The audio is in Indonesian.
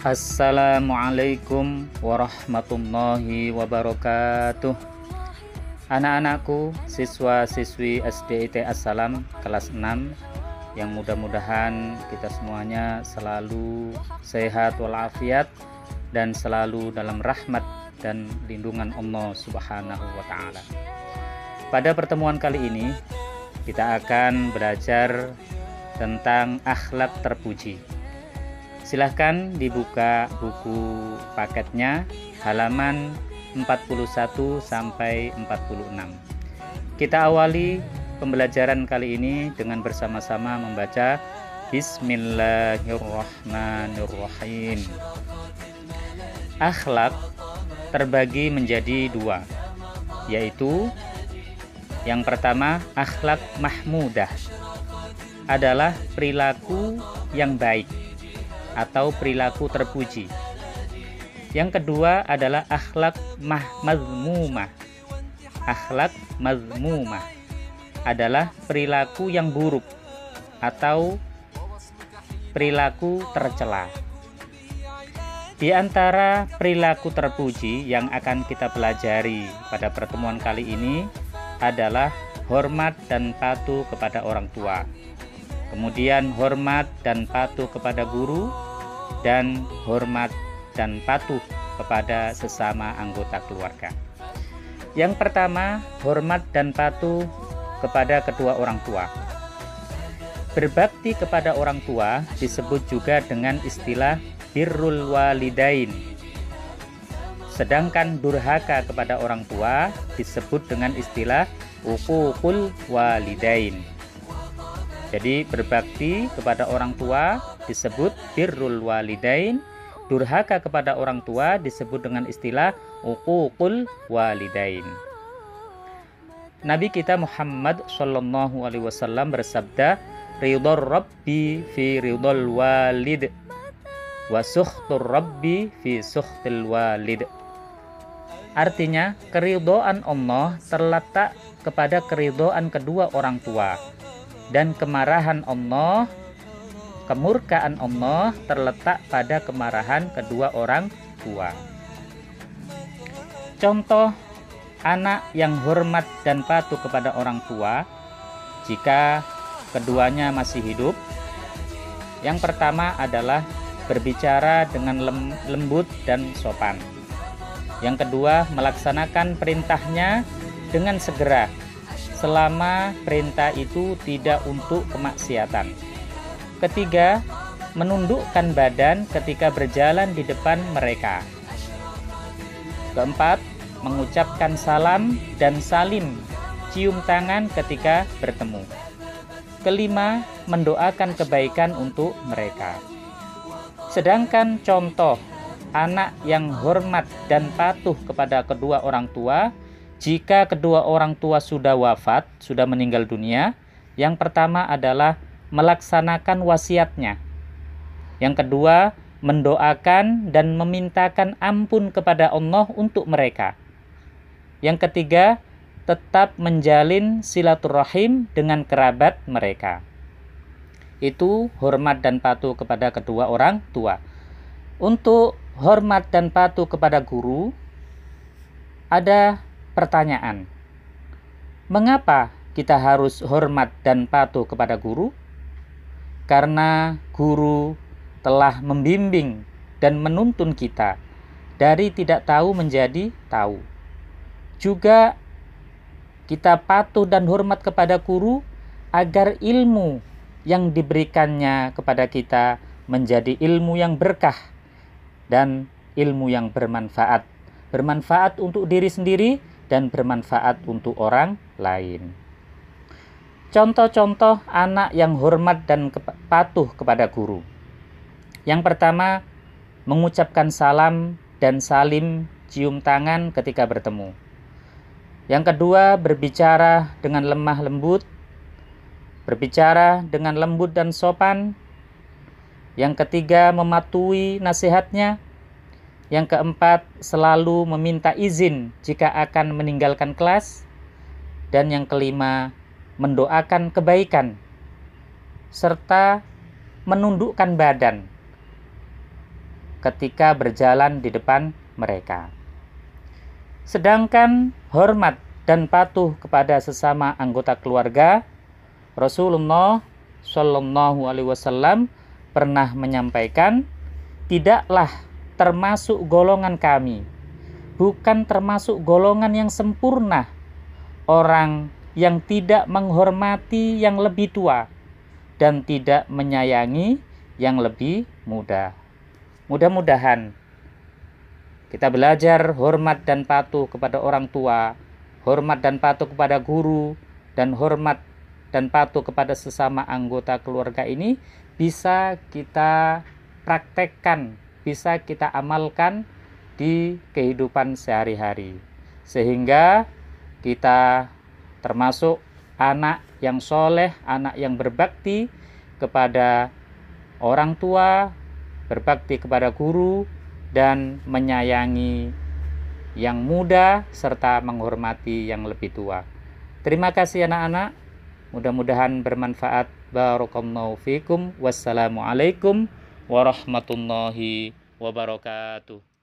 Assalamualaikum warahmatullahi wabarakatuh. Anak-anakku, siswa-siswi SDIT Assalam kelas 6, yang mudah-mudahan kita semuanya selalu sehat walafiat dan selalu dalam rahmat dan lindungan Allah Subhanahu wa taala. Pada pertemuan kali ini kita akan belajar tentang akhlak terpuji. Silahkan dibuka buku paketnya halaman 41 sampai 46. Kita awali pembelajaran kali ini dengan bersama-sama membaca Bismillahirrahmanirrahim. Akhlak terbagi menjadi dua, yaitu yang pertama, akhlak mahmudah adalah perilaku yang baik atau perilaku terpuji. Yang kedua adalah akhlak mazmumah. Akhlak mazmumah adalah perilaku yang buruk atau perilaku tercela. Di antara perilaku terpuji yang akan kita pelajari pada pertemuan kali ini adalah hormat dan patuh kepada orang tua. Kemudian hormat dan patuh kepada guru, dan hormat dan patuh kepada sesama anggota keluarga. Yang pertama, hormat dan patuh kepada kedua orang tua. Berbakti kepada orang tua disebut juga dengan istilah birrul walidain. Sedangkan durhaka kepada orang tua disebut dengan istilah uququl walidain. Jadi berbakti kepada orang tua disebut birrul walidain, durhaka kepada orang tua disebut dengan istilah uququl walidain. Nabi kita Muhammad sallallahu alaihi wasallam bersabda, ridhar rabbi fi ridhal walid wa sukhtur rabbi fi sukhtil walid. Artinya, keridhaan Allah terletak kepada keridhaan kedua orang tua, dan kemarahan Allah, kemurkaan Allah terletak pada kemarahan kedua orang tua. Contoh anak yang hormat dan patuh kepada orang tua jika keduanya masih hidup. Yang pertama adalah berbicara dengan lembut dan sopan. Yang kedua, melaksanakan perintahnya dengan segera selama perintah itu tidak untuk kemaksiatan. Ketiga, menundukkan badan ketika berjalan di depan mereka. Keempat, mengucapkan salam dan salim, cium tangan ketika bertemu. Kelima, mendoakan kebaikan untuk mereka. Sedangkan contoh anak yang hormat dan patuh kepada kedua orang tua, jika kedua orang tua sudah wafat, sudah meninggal dunia, yang pertama adalah melaksanakan wasiatnya. Yang kedua, mendoakan dan memintakan ampun kepada Allah untuk mereka. Yang ketiga, tetap menjalin silaturahim dengan kerabat mereka. Itu hormat dan patuh kepada kedua orang tua. Untuk hormat dan patuh kepada guru, ada pertanyaan. Mengapa kita harus hormat dan patuh kepada guru? Karena guru telah membimbing dan menuntun kita dari tidak tahu menjadi tahu. Juga kita patuh dan hormat kepada guru agar ilmu yang diberikannya kepada kita menjadi ilmu yang berkah dan ilmu yang bermanfaat. Bermanfaat untuk diri sendiri dan bermanfaat untuk orang lain. Contoh-contoh anak yang hormat dan patuh kepada guru. Yang pertama, mengucapkan salam dan salim, cium tangan ketika bertemu. Yang kedua, berbicara dengan lemah lembut, berbicara dengan lembut dan sopan. Yang ketiga, mematuhi nasihatnya. Yang keempat, selalu meminta izin jika akan meninggalkan kelas. Dan yang kelima, mendoakan kebaikan serta menundukkan badan ketika berjalan di depan mereka. Sedangkan hormat dan patuh kepada sesama anggota keluarga, Rasulullah Shallallahu Alaihi Wasallam pernah menyampaikan, tidaklah termasuk golongan kami, bukan termasuk golongan yang sempurna, orang yang tidak menghormati yang lebih tua dan tidak menyayangi yang lebih muda. Mudah-mudahan kita belajar hormat dan patuh kepada orang tua, hormat dan patuh kepada guru, dan hormat dan patuh kepada sesama anggota keluarga ini bisa kita praktekkan, bisa kita amalkan di kehidupan sehari-hari, sehingga kita termasuk anak yang soleh, anak yang berbakti kepada orang tua, berbakti kepada guru, dan menyayangi yang muda serta menghormati yang lebih tua. Terima kasih anak-anak, mudah-mudahan bermanfaat. Barakallahu fikum. Wassalamualaikum warahmatullahi wabarakatuh.